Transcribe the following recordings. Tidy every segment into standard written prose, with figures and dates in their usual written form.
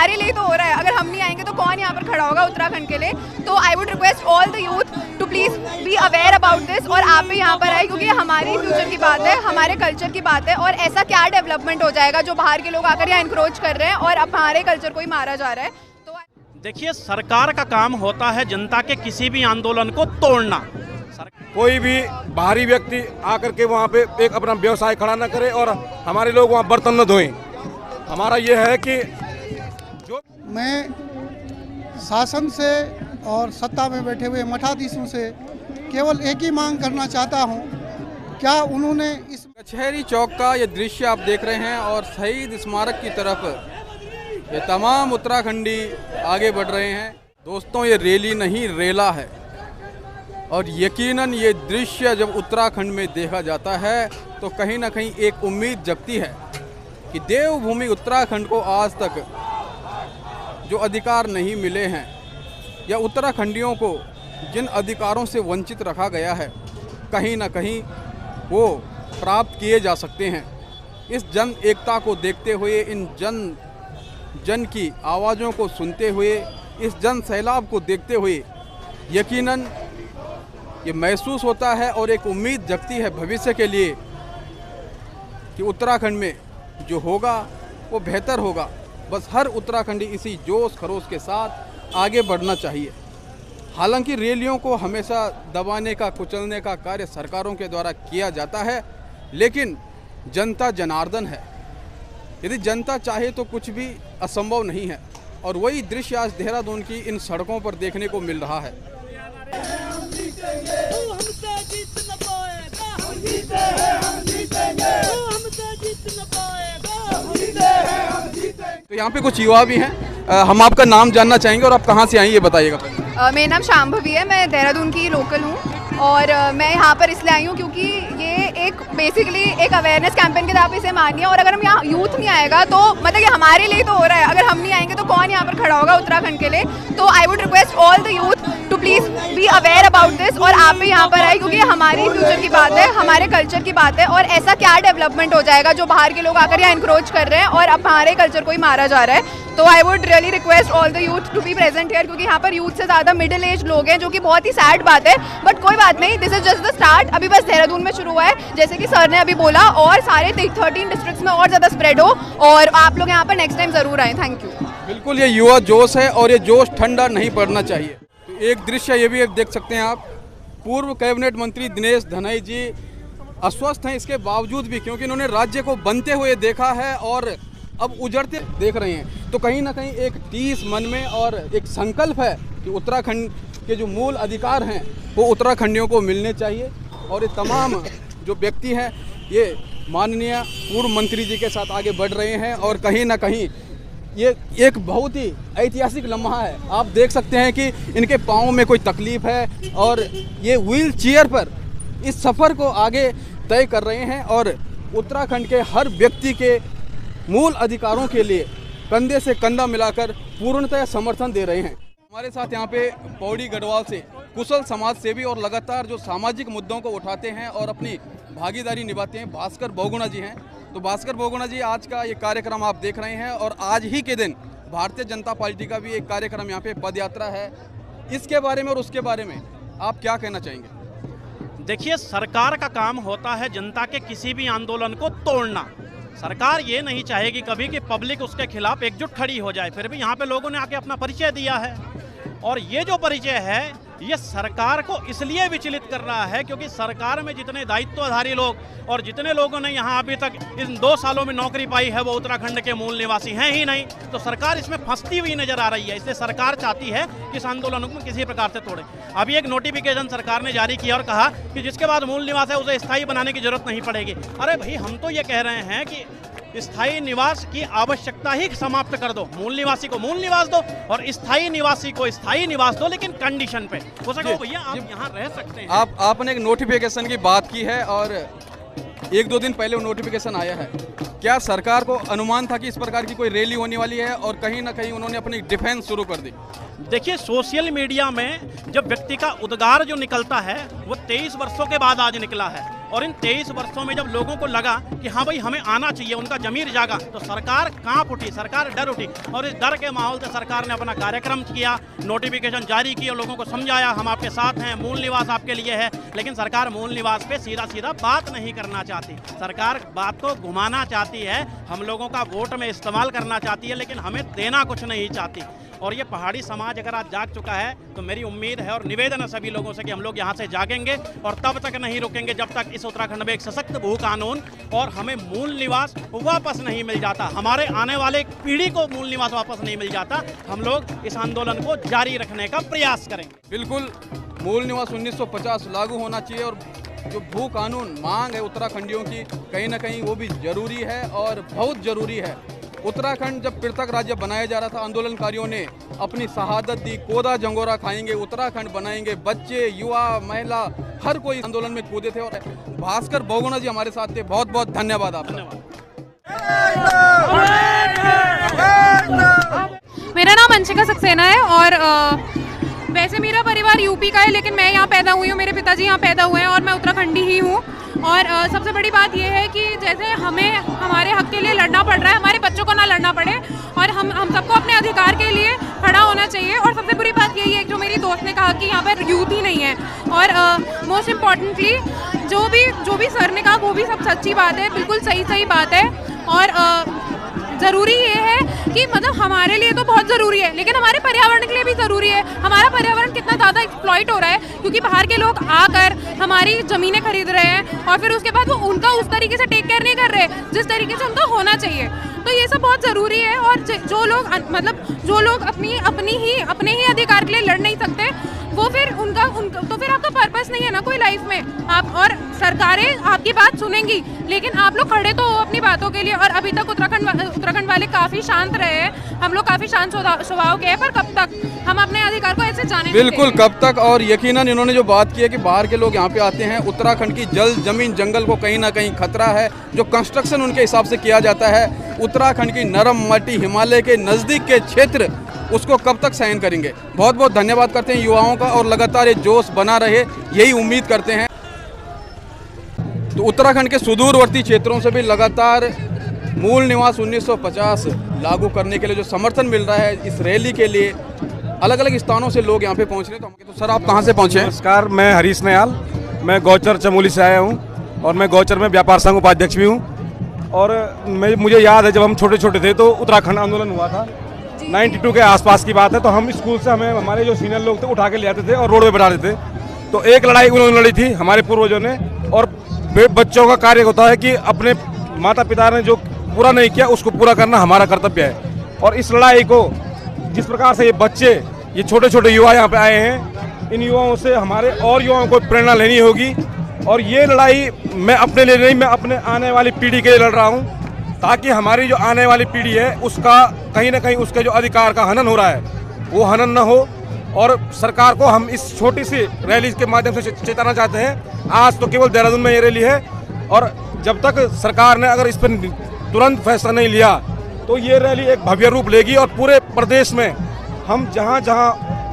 हमारे लिए तो हो रहा है, अगर हम नहीं आएंगे तो कौन यहाँ पर खड़ा होगा उत्तराखंड के लिए। तो I would request all the youth to please be aware about this, और आप भी यहाँ पर आए क्योंकि हमारी फ्यूचर की बात है, हमारे कल्चर की बात है। और ऐसा क्या डेवलपमेंट हो जाएगा जो बाहर के लोग आकर यहाँ इंक्रोच कर रहे हैं और अब हमारे कल्चर को ही मारा जा रहा है। तो देखिए, सरकार का काम होता है जनता के किसी भी आंदोलन को तोड़ना। कोई भी बाहरी व्यक्ति आकर के वहाँ पे एक अपना व्यवसाय खड़ा न करे और हमारे लोग वहाँ बर्तन न धोएं। हमारा ये है कि जो मैं शासन से और सत्ता में बैठे हुए मठाधीशों से केवल एक ही मांग करना चाहता हूँ, क्या उन्होंने इस कचहरी चौक का ये दृश्य आप देख रहे हैं और शहीद स्मारक की तरफ ये तमाम उत्तराखंडी आगे बढ़ रहे हैं। दोस्तों, ये रैली नहीं रेला है, और यकीनन ये दृश्य जब उत्तराखंड में देखा जाता है तो कहीं ना कहीं एक उम्मीद जगती है कि देवभूमि उत्तराखंड को आज तक जो अधिकार नहीं मिले हैं या उत्तराखंडियों को जिन अधिकारों से वंचित रखा गया है, कहीं ना कहीं वो प्राप्त किए जा सकते हैं। इस जन एकता को देखते हुए, इन जन की आवाज़ों को सुनते हुए, इस जन सैलाब को देखते हुए यकीनन ये महसूस होता है और एक उम्मीद जगती है भविष्य के लिए कि उत्तराखंड में जो होगा वो बेहतर होगा। बस हर उत्तराखंडी इसी जोश खरोश के साथ आगे बढ़ना चाहिए। हालांकि रैलियों को हमेशा दबाने का, कुचलने का कार्य सरकारों के द्वारा किया जाता है, लेकिन जनता जनार्दन है। यदि जनता चाहे तो कुछ भी असंभव नहीं है, और वही दृश्य आज देहरादून की इन सड़कों पर देखने को मिल रहा है। तो यहाँ पे कुछ युवा भी हैं, हम आपका नाम जानना चाहेंगे और आप कहाँ से आई ये बताइएगा। मेरा नाम शांभवी है, मैं देहरादून की लोकल हूँ, और मैं यहाँ पर इसलिए आई हूँ क्योंकि ये एक बेसिकली एक अवेयरनेस कैंपेन के तरह आप इसे मानिए। और अगर हम यहाँ यूथ नहीं आएगा तो मतलब ये हमारे लिए तो हो रहा है, अगर हम नहीं आएंगे तो कौन यहाँ पर खड़ा होगा उत्तराखंड के लिए। तो I would request all the youth to please be aware about this, और आप भी यहाँ पर आए क्योंकि हमारी फ्यूचर की बात है, हमारे कल्चर की बात है। और ऐसा क्या डेवलपमेंट हो जाएगा जो बाहर के लोग आकर यहाँ इंक्रोच कर रहे हैं और अब हमारे कल्चर को ही मारा जा रहा है। तो I would really request all the youth to be present here, क्योंकि यहाँ पर यूथ से ज़्यादा मिडिल एज लोग हैं, जो कि बहुत ही सैड बात है, बट कोई बात नहीं, this is just the start. अभी बस देहरादून में शुरू हुआ है, जैसे कि सर ने अभी बोला, और सारे 13 डिस्ट्रिक्ट्स में और ज़्यादा स्प्रेड हो, और आप लोग यहाँ पर नेक्स्ट टाइम ज़रूर आएँ। Thank you. बिल्कुल, ये युवा जोश है और ये जोश ठंडा नहीं पड़ना चाहिए। तो एक दृश्य ये भी देख सकते हैं आप, पूर्व कैबिनेट मंत्री दिनेश धनाई जी अस्वस्थ हैं, इसके बावजूद भी, क्योंकि इन्होंने राज्य को बनते हुए देखा है और अब उजड़ते देख रहे हैं। तो कहीं ना कहीं एक टीस मन में और एक संकल्प है कि उत्तराखंड के जो मूल अधिकार हैं वो उत्तराखंडियों को मिलने चाहिए। और ये तमाम जो व्यक्ति हैं ये माननीय पूर्व मंत्री जी के साथ आगे बढ़ रहे हैं, और कहीं ना कहीं ये एक बहुत ही ऐतिहासिक लम्हा है। आप देख सकते हैं कि इनके पाँव में कोई तकलीफ है और ये व्हील चेयर पर इस सफ़र को आगे तय कर रहे हैं, और उत्तराखंड के हर व्यक्ति के मूल अधिकारों के लिए कंधे से कंधा मिलाकर पूर्णतः समर्थन दे रहे हैं। हमारे साथ यहाँ पे पौड़ी गढ़वाल से कुशल समाज सेवी और लगातार जो सामाजिक मुद्दों को उठाते हैं और अपनी भागीदारी निभाते हैं भास्कर बहुगुणा जी हैं। तो भास्कर बहुगुणा जी, आज का ये कार्यक्रम आप देख रहे हैं, और आज ही के दिन भारतीय जनता पार्टी का भी एक कार्यक्रम यहाँ पे पद यात्रा है, इसके बारे में और उसके बारे में आप क्या कहना चाहेंगे? देखिए, सरकार का काम होता है जनता के किसी भी आंदोलन को तोड़ना। सरकार ये नहीं चाहेगी कभी कि पब्लिक उसके खिलाफ एकजुट खड़ी हो जाए। फिर भी यहाँ पे लोगों ने आके अपना परिचय दिया है, और ये जो परिचय है ये सरकार को इसलिए विचलित कर रहा है क्योंकि सरकार में जितने दायित्वधारी लोग और जितने लोगों ने यहाँ अभी तक इन 2 सालों में नौकरी पाई है वो उत्तराखंड के मूल निवासी हैं ही नहीं। तो सरकार इसमें फंसती हुई नजर आ रही है। इसलिए सरकार चाहती है कि इस आंदोलन को किसी प्रकार से तोड़े। अभी एक नोटिफिकेशन सरकार ने जारी किया और कहा कि जिसके बाद मूल निवास है उसे स्थायी बनाने की जरूरत नहीं पड़ेगी। अरे भाई, हम तो ये कह रहे हैं कि स्थायी निवास की आवश्यकता ही समाप्त कर दो, मूल निवासी को मूल निवास दो और स्थायी निवासी को स्थायी निवास दो, लेकिन कंडीशन पे हो सके भैया आप यहाँ रह सकते हैं। आपने एक नोटिफिकेशन की बात की है और 1-2 दिन पहले वो नोटिफिकेशन आया है। क्या सरकार को अनुमान था कि इस प्रकार की कोई रैली होने वाली है और कहीं ना कहीं उन्होंने अपनी डिफेंस शुरू कर दी? देखिए, सोशल मीडिया में जब व्यक्ति का उद्गार जो निकलता है वो 23 वर्षों के बाद आज निकला है, और इन 23 वर्षों में जब लोगों को लगा कि हाँ भाई हमें आना चाहिए, उनका जमीर जागा, तो सरकार कांप उठी, सरकार डर उठी और इस डर के माहौल से सरकार ने अपना कार्यक्रम किया, नोटिफिकेशन जारी किया, लोगों को समझाया हम आपके साथ हैं, मूल निवास आपके लिए है। लेकिन सरकार मूल निवास पे सीधा सीधा बात नहीं करना चाहती, सरकार बात को घुमाना चाहती है, हम लोगों का वोट में इस्तेमाल करना चाहती है, लेकिन हमें देना कुछ नहीं चाहती। और ये पहाड़ी समाज अगर आज जाग चुका है तो मेरी उम्मीद है और निवेदन है सभी लोगों से कि हम लोग यहाँ से जागेंगे और तब तक नहीं रुकेंगे जब तक इस उत्तराखंड में एक सशक्त भू कानून और हमें मूल निवास वापस नहीं मिल जाता, हमारे आने वाले पीढ़ी को मूल निवास वापस नहीं मिल जाता। हम लोग इस आंदोलन को जारी रखने का प्रयास करेंगे। बिल्कुल मूल निवास 1950 लागू होना चाहिए और जो भू कानून मांग है उत्तराखंडियों की कहीं ना कहीं वो भी जरूरी है और बहुत जरूरी है। उत्तराखंड जब पृथक राज्य बनाया जा रहा था, आंदोलनकारियों ने अपनी शहादत दी, कोदा जंगोरा खाएंगे, उत्तराखंड बनाएंगे, बच्चे, युवा, महिला हर कोई आंदोलन में कूदे थे। और भास्कर बहुगुणा जी हमारे साथ थे, बहुत बहुत धन्यवाद आपका। मेरा नाम अंशिका सक्सेना है और वैसे मेरा परिवार यूपी का है, लेकिन मैं यहाँ पैदा हुई हूँ, मेरे पिताजी यहाँ पैदा हुए हैं और मैं उत्तराखंडी ही हूँ। और सबसे बड़ी बात यह है कि जैसे हमें हमारे हक के लिए लड़ना पड़ रहा है, हमारे बच्चों को ना लड़ना पड़े और हम सबको अपने अधिकार के लिए खड़ा होना चाहिए। और सबसे बुरी बात यही है जो मेरी दोस्त ने कहा कि यहाँ पर यूथ ही नहीं है। और मोस्ट इम्पॉर्टेंटली जो भी सर ने कहा वो भी सब सच्ची बात है, बिल्कुल सही बात है। और ज़रूरी ये है कि मतलब हमारे लिए तो बहुत ज़रूरी है, लेकिन हमारे पर्यावरण के लिए भी ज़रूरी है। हमारा पर्यावरण कितना ज़्यादा एक्सप्लॉइट हो रहा है क्योंकि बाहर के लोग आकर हमारी ज़मीनें खरीद रहे हैं और फिर उसके बाद वो उनका उस तरीके से टेक केयर नहीं कर रहे जिस तरीके से उनका होना चाहिए। तो ये सब बहुत ज़रूरी है। और जो लोग अपने ही अधिकार के लिए लड़ नहीं सकते वो फिर तो फिर आपका पर्पस नहीं है ना कोई लाइफ में। आप और सरकारें आपकी बात सुनेंगी, लेकिन आप लोग खड़े तो हो अपनी बातों के लिए। और अभी तक उत्तराखंड वाले काफ़ी शांत रहे हैं, हम लोग काफ़ी शांत स्वभाव के हैं, पर कब तक हम अपने अधिकार को ऐसे जाने बिल्कुल कब तक। और यकीनन इन्होंने जो बात की है कि बाहर के लोग यहाँ पे आते हैं, उत्तराखंड की जल जमीन जंगल को कहीं ना कहीं खतरा है। जो कंस्ट्रक्शन उनके हिसाब से किया जाता है, उत्तराखंड की नरम मट्टी, हिमालय के नज़दीक के क्षेत्र, उसको कब तक सहन करेंगे। बहुत बहुत धन्यवाद करते हैं युवाओं का और लगातार ये जोश बना रहे, यही उम्मीद करते हैं। तो उत्तराखंड के सुदूरवर्ती क्षेत्रों से भी लगातार मूल निवास 1950 लागू करने के लिए जो समर्थन मिल रहा है, इस रैली के लिए अलग अलग स्थानों से लोग यहाँ पे पहुँच रहे हैं। तो सर आप कहाँ से पहुँचे हैं? नमस्कार, मैं हरीश नयाल, मैं गौचर चमोली से आया हूँ और मैं गौचर में व्यापार संघ उपाध्यक्ष भी हूँ। और मुझे याद है जब हम छोटे छोटे थे तो उत्तराखंड आंदोलन हुआ था, 92 के आसपास की बात है। तो हम स्कूल से हमारे जो सीनियर लोग थे उठा के ले आते थे और रोड पे बैठा देते थे। तो एक लड़ाई उन्होंने लड़ी थी हमारे पूर्वजों ने, और बच्चों का कार्य होता है कि अपने माता पिता ने जो पूरा नहीं किया उसको पूरा करना हमारा कर्तव्य है। और इस लड़ाई को जिस प्रकार से ये बच्चे, ये छोटे छोटे युवा यहाँ पे आए हैं, इन युवाओं से हमारे और युवाओं को प्रेरणा लेनी होगी। और ये लड़ाई मैं अपने लिए नहीं, मैं अपने आने वाली पीढ़ी के लिए लड़ रहा हूँ, ताकि हमारी जो आने वाली पीढ़ी है उसका कहीं ना कहीं उसके जो अधिकार का हनन हो रहा है वो हनन न हो। और सरकार को हम इस छोटी सी रैली के माध्यम से चेताना चाहते हैं। आज तो केवल देहरादून में ये रैली है, और जब तक सरकार ने अगर इस पर तुरंत फैसला नहीं लिया तो ये रैली एक भव्य रूप लेगी और पूरे प्रदेश में हम जहाँ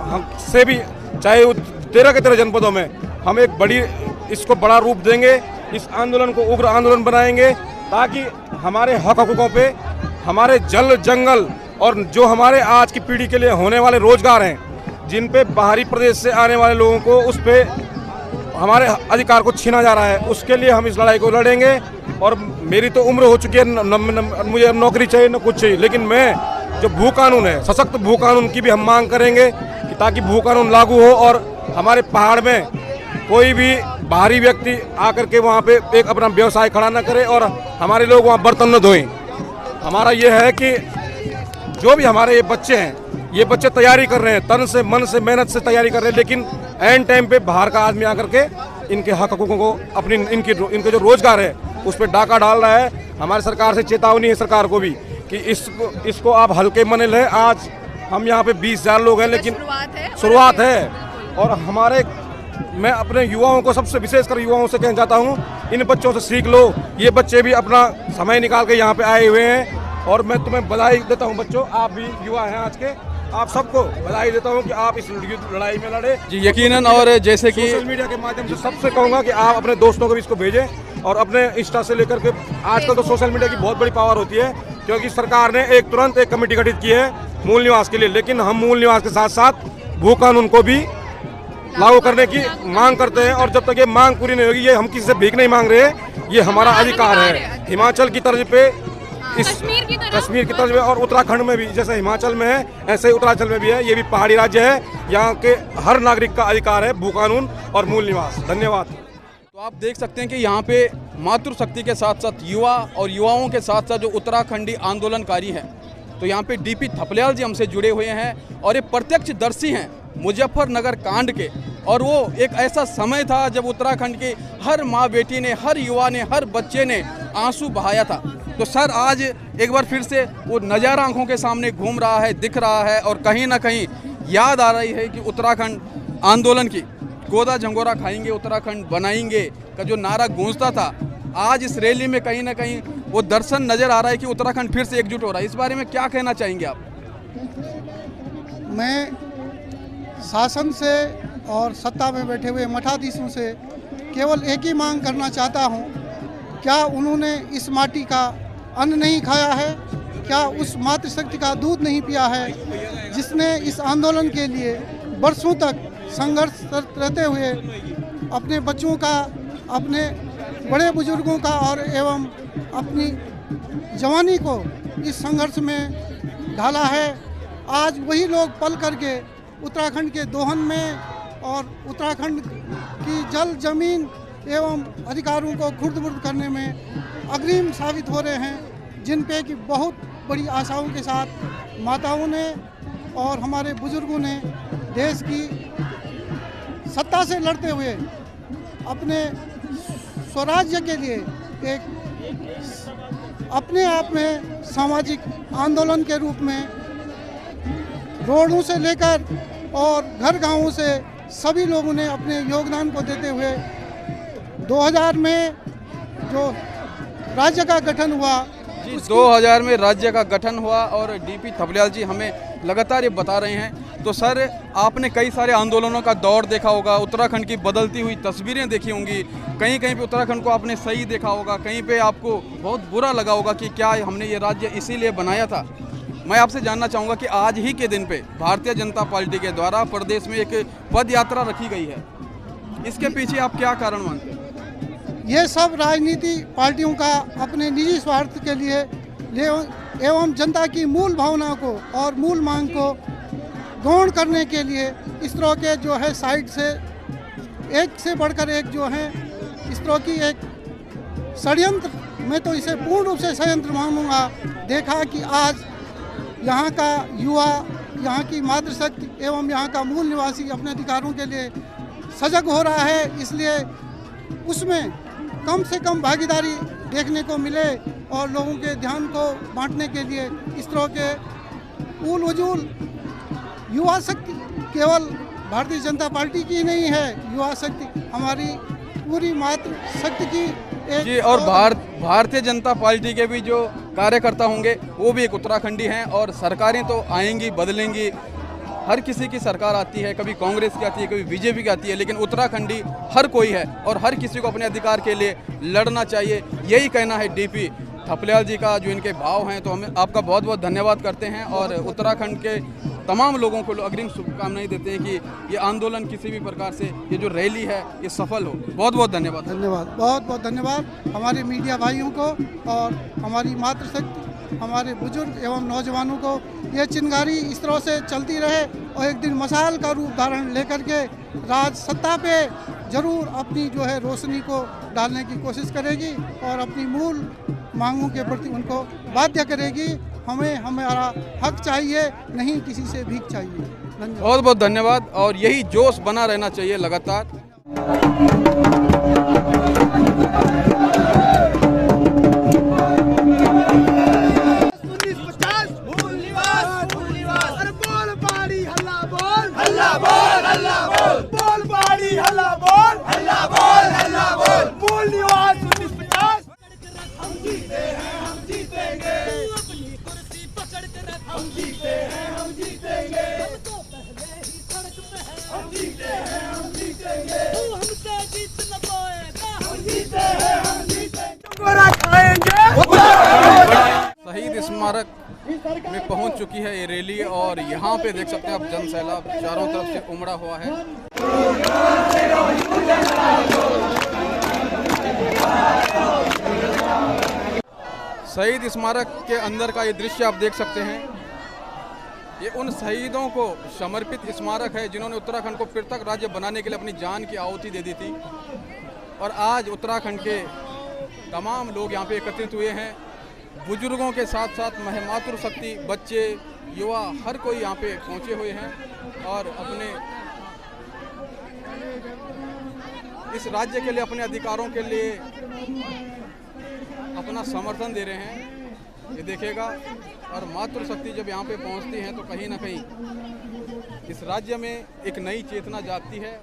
हम से भी, चाहे वो 13 के 13 जनपदों में, हम एक इसको बड़ा रूप देंगे। इस आंदोलन को उग्र आंदोलन बनाएंगे ताकि हमारे हक हकूकों पे, हमारे जल जंगल और जो हमारे आज की पीढ़ी के लिए होने वाले रोजगार हैं, जिन पे बाहरी प्रदेश से आने वाले लोगों को उस पे हमारे अधिकार को छीना जा रहा है, उसके लिए हम इस लड़ाई को लड़ेंगे। और मेरी तो उम्र हो चुकी है, मुझे नौकरी चाहिए न कुछ चाहिए, लेकिन मैं जो भू कानून है, सशक्त भू कानून की भी हम मांग करेंगे कि ताकि भू कानून लागू हो और हमारे पहाड़ में कोई भी बाहरी व्यक्ति आकर के वहाँ पे एक अपना व्यवसाय खड़ा न करे और हमारे लोग वहाँ बर्तन न धोएं। हमारा ये है कि जो भी हमारे ये बच्चे तैयारी कर रहे हैं, तन से मन से मेहनत से तैयारी कर रहे हैं, लेकिन एंड टाइम पे बाहर का आदमी आकर के इनके हक हकूकों को इनके जो रोजगार है उस पर डाका डाल रहा है। हमारी सरकार से चेतावनी है सरकार को भी कि इसको आप हल्के मन लें। आज हम यहाँ पे 20,000 लोग हैं, लेकिन शुरुआत है। और मैं अपने युवाओं को, सबसे विशेषकर युवाओं से कहना चाहता हूँ, इन बच्चों से सीख लो। ये बच्चे भी अपना समय निकाल के यहाँ पे आए हुए हैं और मैं तुम्हें बधाई देता हूँ बच्चों, आप भी युवा हैं आज के। आप सबको बधाई देता हूं कि आप इस लड़ाई में लड़े जी यकीनन। और जैसे कि सोशल मीडिया के माध्यम से सबसे कहूंगा कि आप अपने दोस्तों को भी इसको भेजें और अपने इंस्टा से लेकर के आजकल तो सोशल मीडिया की बहुत बड़ी पावर होती है, क्योंकि सरकार ने तुरंत एक कमेटी गठित की है मूल निवास के लिए, लेकिन हम मूल निवास के साथ साथ भू कानून को भी लागू करने की मांग करते हैं। और जब तक ये मांग पूरी नहीं होगी, ये हम किसी से भीख नहीं मांग रहे हैं, ये हमारा अधिकार है। हिमाचल की तर्ज पे कश्मीर की तर्ज पे और उत्तराखंड में भी जैसे हिमाचल में है ऐसे ही उत्तराखंड में भी है। ये भी पहाड़ी राज्य है, यहाँ के हर नागरिक का अधिकार है भू कानून और मूल निवास। धन्यवाद। तो आप देख सकते हैं कि यहाँ पे मातृशक्ति के साथ साथ युवा और युवाओं के साथ साथ जो उत्तराखंडी आंदोलनकारी हैं, तो यहाँ पे डीपी थपलियाल जी हमसे जुड़े हुए हैं और ये प्रत्यक्षदर्शी हैं मुजफ्फरनगर कांड के। और वो एक ऐसा समय था जब उत्तराखंड की हर माँ बेटी ने, हर युवा ने, हर बच्चे ने आंसू बहाया था। तो सर आज एक बार फिर से वो नज़ारा आंखों के सामने घूम रहा है, दिख रहा है और कहीं ना कहीं याद आ रही है कि उत्तराखंड आंदोलन की गोदा झंगोरा खाएंगे उत्तराखंड बनाएंगे का जो नारा गूंजता था, आज इस रैली में कहीं ना कहीं वो दर्शन नज़र आ रहा है कि उत्तराखंड फिर से एकजुट हो रहा है। इस बारे में क्या कहना चाहेंगे आप? मैं शासन से और सत्ता में बैठे हुए मठाधीशों से केवल एक ही मांग करना चाहता हूं, क्या उन्होंने इस माटी का अन्न नहीं खाया है? क्या उस मातृशक्ति का दूध नहीं पिया है जिसने इस आंदोलन के लिए वर्षों तक संघर्ष रहते हुए अपने बच्चों का, अपने बड़े बुजुर्गों का और एवं अपनी जवानी को इस संघर्ष में ढाला है? आज वही लोग पल करके उत्तराखंड के दोहन में और उत्तराखंड की जल जमीन एवं अधिकारों को खुर्द-बुर्द करने में अग्रिम साबित हो रहे हैं, जिन पे कि बहुत बड़ी आशाओं के साथ माताओं ने और हमारे बुजुर्गों ने देश की सत्ता से लड़ते हुए अपने स्वराज्य के लिए एक अपने आप में सामाजिक आंदोलन के रूप में रोडों से लेकर और घर गांवों से सभी लोगों ने अपने योगदान को देते हुए 2000 में जो राज्य का गठन हुआ, 2000 में राज्य का गठन हुआ और डीपी थपलियाल जी हमें लगातार ये बता रहे हैं। तो सर आपने कई सारे आंदोलनों का दौर देखा होगा, उत्तराखंड की बदलती हुई तस्वीरें देखी होंगी, कहीं कहीं पे उत्तराखंड को आपने सही देखा होगा, कहीं पे आपको बहुत बुरा लगा होगा कि क्या हमने ये राज्य इसीलिए बनाया था। मैं आपसे जानना चाहूँगा कि आज ही के दिन पे भारतीय जनता पार्टी के द्वारा प्रदेश में एक पद यात्रा रखी गई है, इसके पीछे आप क्या कारण मानते हैं? ये सब राजनीति पार्टियों का अपने निजी स्वार्थ के लिए एवं जनता की मूल भावना को और मूल मांग को गौण करने के लिए इस तरह के जो है साइड से एक से बढ़कर एक जो है इस तरह की एक षड्यंत्र, मैं तो इसे पूर्ण रूप से षड्यंत्र मानूंगा। देखा कि आज यहाँ का युवा, यहाँ की मातृशक्ति एवं यहाँ का मूल निवासी अपने अधिकारों के लिए सजग हो रहा है, इसलिए उसमें कम से कम भागीदारी देखने को मिले और लोगों के ध्यान को बांटने के लिए इस तरह के उल वजूल युवा शक्ति केवल भारतीय जनता पार्टी की नहीं है, युवा शक्ति हमारी पूरी मातृशक्ति की एक जी। और भारतीय जनता पार्टी के भी जो कार्यकर्ता होंगे वो भी एक उत्तराखंडी हैं और सरकारें तो आएंगी बदलेंगी, हर किसी की सरकार आती है, कभी कांग्रेस की आती है, कभी बीजेपी की आती है, लेकिन उत्तराखंडी हर कोई है और हर किसी को अपने अधिकार के लिए लड़ना चाहिए, यही कहना है डीपी थपलियाल जी का। जो इनके भाव हैं तो हमें आपका बहुत बहुत धन्यवाद करते हैं और उत्तराखंड के तमाम लोगों को अग्रिम शुभकामनाएं देते हैं कि ये आंदोलन किसी भी प्रकार से, ये जो रैली है ये सफल हो। बहुत बहुत धन्यवाद। बहुत बहुत धन्यवाद हमारे मीडिया भाइयों को और हमारी मातृशक्ति, हमारे बुजुर्ग एवं नौजवानों को। ये चिंगारी इस तरह से चलती रहे और एक दिन मशाल का रूप धारण लेकर के राज सत्ता पे जरूर अपनी जो है रोशनी को डालने की कोशिश करेगी और अपनी मूल मांगों के प्रति उनको बाध्य करेगी। हमें हमारा हक चाहिए, नहीं किसी से भीख चाहिए। धन्यवाद। बहुत बहुत धन्यवाद और यही जोश बना रहना चाहिए लगातार। हम जीते हैं, हम जीतेंगे। की है ये रैली और यहाँ पे देख सकते हैं आप जन सैलाब चारों तरफ से उमड़ा हुआ है। शहीद स्मारक के अंदर का ये दृश्य आप देख सकते हैं। ये उन शहीदों को समर्पित स्मारक है जिन्होंने उत्तराखंड को पृथक राज्य बनाने के लिए अपनी जान की आहुति दे दी थी। और आज उत्तराखंड के तमाम लोग यहाँ पे एकत्रित हुए हैं। बुजुर्गों के साथ साथ मातृशक्ति, बच्चे, युवा, हर कोई यहाँ पे पहुँचे हुए हैं और अपने इस राज्य के लिए, अपने अधिकारों के लिए अपना समर्थन दे रहे हैं। ये देखेगा। और मातृशक्ति जब यहाँ पे पहुँचती हैं तो कहीं ना कहीं इस राज्य में एक नई चेतना जागती है।